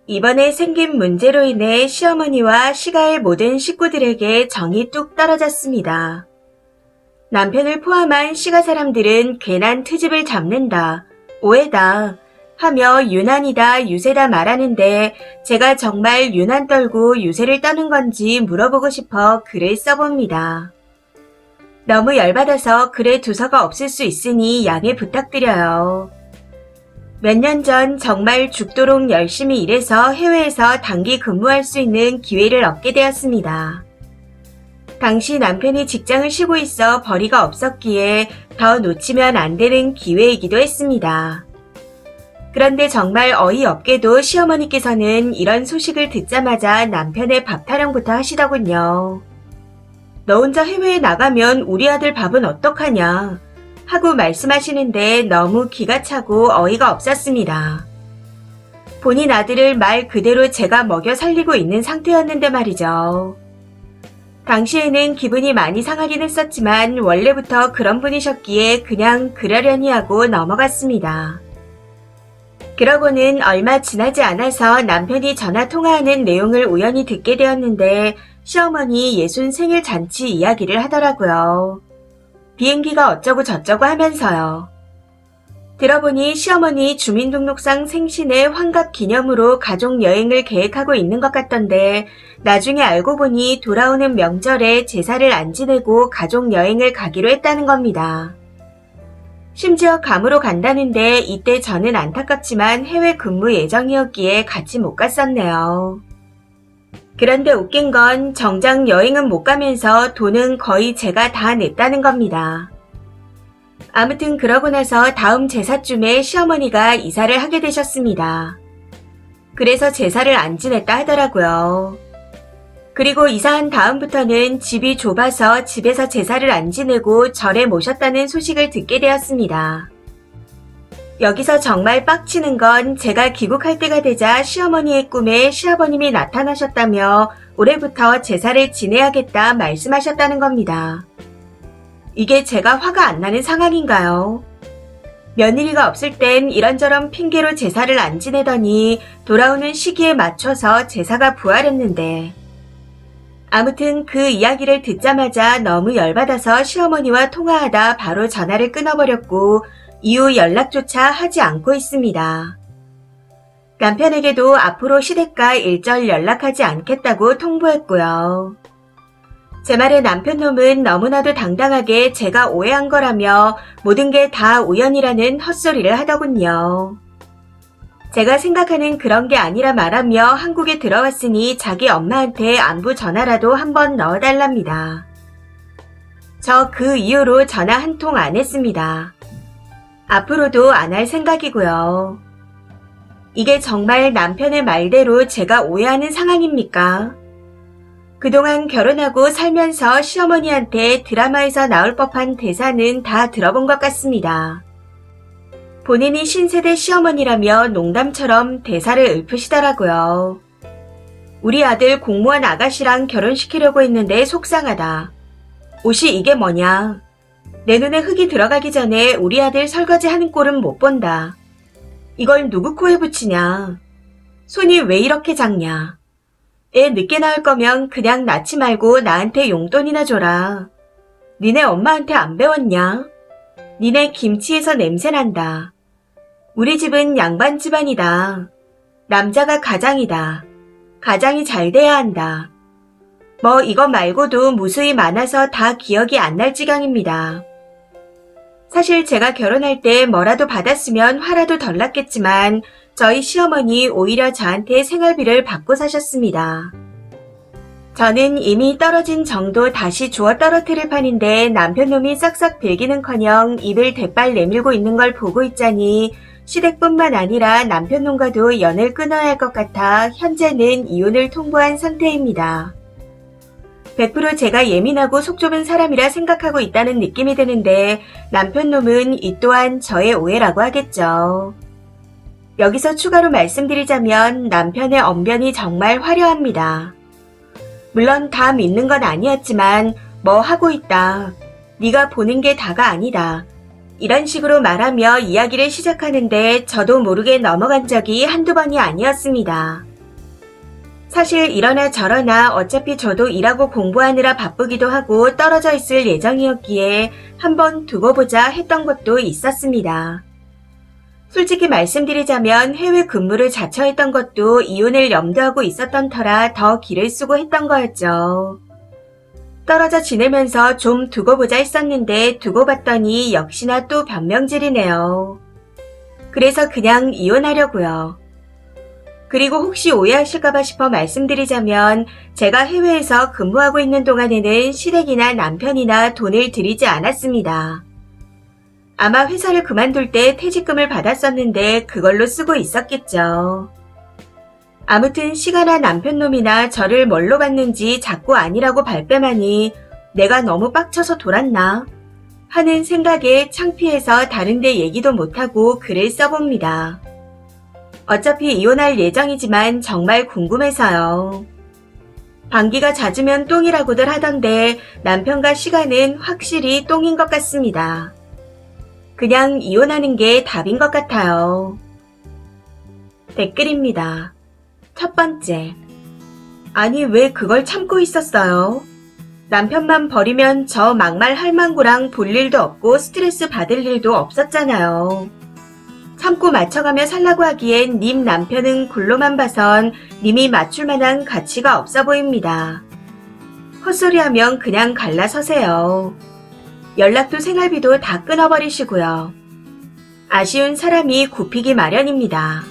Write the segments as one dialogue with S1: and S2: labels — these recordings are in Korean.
S1: 이번에 생긴 문제로 인해 시어머니와 시가의 모든 식구들에게 정이 뚝 떨어졌습니다. 남편을 포함한 시가 사람들은 괜한 트집을 잡는다, 오해다 하며 유난이다, 유세다 말하는데 제가 정말 유난 떨고 유세를 떠는 건지 물어보고 싶어 글을 써봅니다. 너무 열받아서 글에 두서가 없을 수 있으니 양해 부탁드려요. 몇 년 전 정말 죽도록 열심히 일해서 해외에서 단기 근무할 수 있는 기회를 얻게 되었습니다. 당시 남편이 직장을 쉬고 있어 벌이가 없었기에 더 놓치면 안 되는 기회이기도 했습니다. 그런데 정말 어이없게도 시어머니께서는 이런 소식을 듣자마자 남편의 밥 타령부터 하시더군요. 너 혼자 해외에 나가면 우리 아들 밥은 어떡하냐 하고 말씀하시는데 너무 기가 차고 어이가 없었습니다. 본인 아들을 말 그대로 제가 먹여 살리고 있는 상태였는데 말이죠. 당시에는 기분이 많이 상하긴 했었지만 원래부터 그런 분이셨기에 그냥 그러려니 하고 넘어갔습니다. 그러고는 얼마 지나지 않아서 남편이 전화 통화하는 내용을 우연히 듣게 되었는데 시어머니 예순 생일 잔치 이야기를 하더라고요. 비행기가 어쩌고 저쩌고 하면서요. 들어보니 시어머니 주민등록상 생신의 환갑 기념으로 가족 여행을 계획하고 있는 것 같던데 나중에 알고 보니 돌아오는 명절에 제사를 안 지내고 가족 여행을 가기로 했다는 겁니다. 심지어 감으로 간다는데 이때 저는 안타깝지만 해외 근무 예정이었기에 같이 못 갔었네요. 그런데 웃긴 건 정작 여행은 못 가면서 돈은 거의 제가 다 냈다는 겁니다. 아무튼 그러고 나서 다음 제사쯤에 시어머니가 이사를 하게 되셨습니다. 그래서 제사를 안 지냈다 하더라고요. 그리고 이사한 다음부터는 집이 좁아서 집에서 제사를 안 지내고 절에 모셨다는 소식을 듣게 되었습니다. 여기서 정말 빡치는 건 제가 귀국할 때가 되자 시어머니의 꿈에 시아버님이 나타나셨다며 올해부터 제사를 지내야겠다 말씀하셨다는 겁니다. 이게 제가 화가 안 나는 상황인가요? 며느리가 없을 땐 이런저런 핑계로 제사를 안 지내더니 돌아오는 시기에 맞춰서 제사가 부활했는데 아무튼 그 이야기를 듣자마자 너무 열받아서 시어머니와 통화하다 바로 전화를 끊어버렸고 이후 연락조차 하지 않고 있습니다. 남편에게도 앞으로 시댁과 일절 연락하지 않겠다고 통보했고요. 제 말에 남편 놈은 너무나도 당당하게 제가 오해한 거라며 모든 게 다 우연이라는 헛소리를 하더군요. 제가 생각하는 그런 게 아니라 말하며 한국에 들어왔으니 자기 엄마한테 안부 전화라도 한번 넣어달랍니다. 저 그 이후로 전화 한 통 안 했습니다. 앞으로도 안 할 생각이고요. 이게 정말 남편의 말대로 제가 오해하는 상황입니까? 그동안 결혼하고 살면서 시어머니한테 드라마에서 나올 법한 대사는 다 들어본 것 같습니다. 본인이 신세대 시어머니라며 농담처럼 대사를 읊으시더라고요. 우리 아들 공무원 아가씨랑 결혼시키려고 했는데 속상하다. 옷이 이게 뭐냐. 내 눈에 흙이 들어가기 전에 우리 아들 설거지 하는 꼴은 못 본다. 이걸 누구 코에 붙이냐. 손이 왜 이렇게 작냐. 애 늦게 낳을 거면 그냥 낳지 말고 나한테 용돈이나 줘라. 니네 엄마한테 안 배웠냐? 니네 김치에서 냄새난다. 우리 집은 양반 집안이다. 남자가 가장이다. 가장이 잘 돼야 한다. 뭐 이거 말고도 무수히 많아서 다 기억이 안 날 지경입니다. 사실 제가 결혼할 때 뭐라도 받았으면 화라도 덜 났겠지만 저희 시어머니 오히려 저한테 생활비를 받고 사셨습니다. 저는 이미 떨어진 정도 다시 주워 떨어뜨릴 판인데 남편놈이 싹싹 빌기는커녕 입을 대빨 내밀고 있는 걸 보고 있자니 시댁뿐만 아니라 남편놈과도 연을 끊어야 할 것 같아 현재는 이혼을 통보한 상태입니다. 100% 제가 예민하고 속 좁은 사람이라 생각하고 있다는 느낌이 드는데 남편놈은 이 또한 저의 오해라고 하겠죠. 여기서 추가로 말씀드리자면 남편의 언변이 정말 화려합니다. 물론 다 믿는 건 아니었지만 뭐 하고 있다. 네가 보는 게 다가 아니다. 이런 식으로 말하며 이야기를 시작하는데 저도 모르게 넘어간 적이 한두 번이 아니었습니다. 사실 이러나 저러나 어차피 저도 일하고 공부하느라 바쁘기도 하고 떨어져 있을 예정이었기에 한번 두고 보자 했던 것도 있었습니다. 솔직히 말씀드리자면 해외 근무를 자처했던 것도 이혼을 염두하고 있었던 터라 더 기를 쓰고 했던 거였죠. 떨어져 지내면서 좀 두고 보자 했었는데 두고 봤더니 역시나 또 변명질이네요. 그래서 그냥 이혼하려고요. 그리고 혹시 오해하실까봐 싶어 말씀드리자면 제가 해외에서 근무하고 있는 동안에는 시댁이나 남편이나 돈을 들이지 않았습니다. 아마 회사를 그만둘 때 퇴직금을 받았었는데 그걸로 쓰고 있었겠죠. 아무튼 시가나 남편놈이나 저를 뭘로 봤는지 자꾸 아니라고 발뺌하니 내가 너무 빡쳐서 돌았나 하는 생각에 창피해서 다른데 얘기도 못하고 글을 써봅니다. 어차피 이혼할 예정이지만 정말 궁금해서요. 방귀가 잦으면 똥이라고들 하던데 남편과 시간은 확실히 똥인 것 같습니다. 그냥 이혼하는 게 답인 것 같아요. 댓글입니다. 첫 번째. 아니 왜 그걸 참고 있었어요? 남편만 버리면 저 막말 할망구랑 볼 일도 없고 스트레스 받을 일도 없었잖아요. 참고 맞춰가며 살라고 하기엔 님 남편은 굴로만 봐선 님이 맞출 만한 가치가 없어 보입니다. 헛소리하면 그냥 갈라서세요. 연락도 생활비도 다 끊어버리시고요. 아쉬운 사람이 굽히기 마련입니다.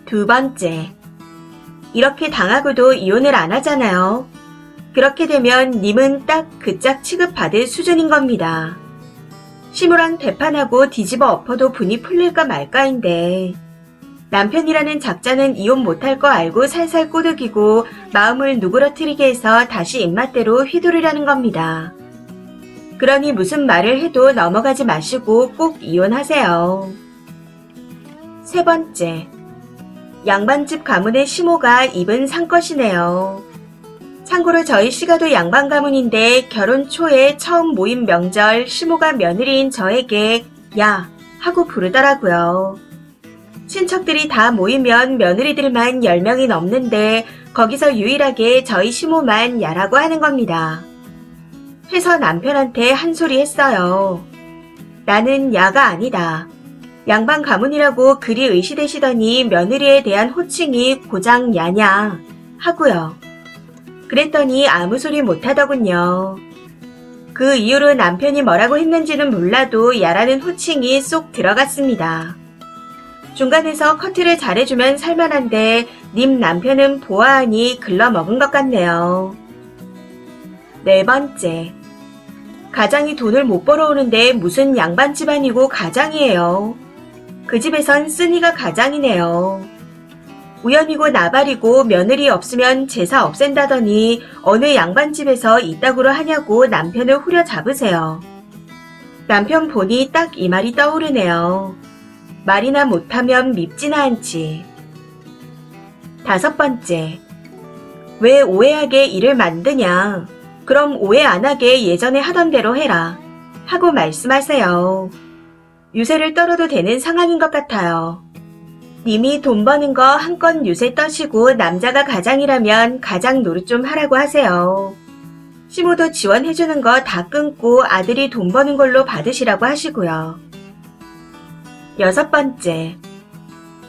S1: 두 번째. 이렇게 당하고도 이혼을 안 하잖아요. 그렇게 되면 님은 딱 그 짝 취급받을 수준인 겁니다. 시무랑 대판하고 뒤집어 엎어도 분이 풀릴까 말까인데 남편이라는 작자는 이혼 못할 거 알고 살살 꼬드기고 마음을 누그러뜨리게 해서 다시 입맛대로 휘두르려는 겁니다. 그러니 무슨 말을 해도 넘어가지 마시고 꼭 이혼하세요. 세 번째. 양반집 가문의 시모가 입은 상것이네요. 참고로 저희 시가도 양반 가문인데 결혼 초에 처음 모인 명절 시모가 며느리인 저에게 야 하고 부르더라고요. 친척들이 다 모이면 며느리들만 10명이 넘는데 거기서 유일하게 저희 시모만 야라고 하는 겁니다. 해서 남편한테 한 소리 했어요. 나는 야가 아니다. 양반 가문이라고 그리 의시되시더니 며느리에 대한 호칭이 고장 야냐 하고요. 그랬더니 아무 소리 못하더군요. 그 이후로 남편이 뭐라고 했는지는 몰라도 야라는 호칭이 쏙 들어갔습니다. 중간에서 커트를 잘해주면 살만한데 님 남편은 보아하니 글러먹은 것 같네요. 네 번째. 가장이 돈을 못 벌어오는데 무슨 양반 집안이고 가장이에요. 그 집에선 쓴이가 가장이네요. 우연이고 나발이고 며느리 없으면 제사 없앤다더니 어느 양반집에서 이따구로 하냐고 남편을 후려잡으세요. 남편 보니 딱 이 말이 떠오르네요. 말이나 못하면 밉지나 않지. 다섯 번째. 왜 오해하게 일을 만드냐. 그럼 오해 안 하게 예전에 하던 대로 해라. 하고 말씀하세요. 유세를 떨어도 되는 상황인 것 같아요. 님이 돈 버는 거 한껏 유세 떠시고 남자가 가장이라면 가장 노릇 좀 하라고 하세요. 시모도 지원해주는 거 다 끊고 아들이 돈 버는 걸로 받으시라고 하시고요. 여섯 번째.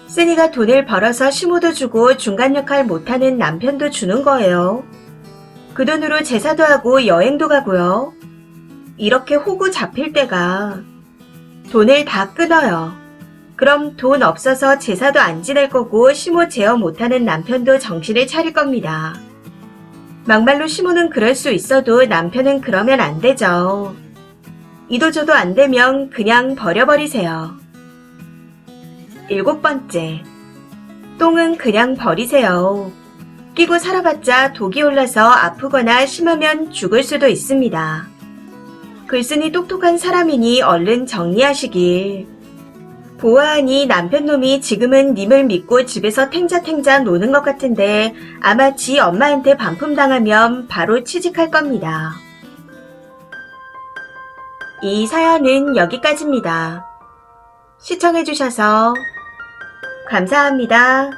S1: 쓴이가 돈을 벌어서 시모도 주고 중간 역할 못하는 남편도 주는 거예요. 그 돈으로 제사도 하고 여행도 가고요. 이렇게 호구 잡힐 때가 돈을 다 끊어요. 그럼 돈 없어서 제사도 안 지낼 거고 시모 제어 못하는 남편도 정신을 차릴 겁니다. 막말로 시모는 그럴 수 있어도 남편은 그러면 안 되죠. 이도저도 안 되면 그냥 버려버리세요. 일곱 번째. 똥은 그냥 버리세요. 끼고 살아봤자 독이 올라서 아프거나 심하면 죽을 수도 있습니다. 글쓴이 똑똑한 사람이니 얼른 정리하시길. 보아하니 남편놈이 지금은 님을 믿고 집에서 탱자탱자 노는 것 같은데 아마 지 엄마한테 반품당하면 바로 취직할 겁니다. 이 사연은 여기까지입니다. 시청해주셔서 감사합니다.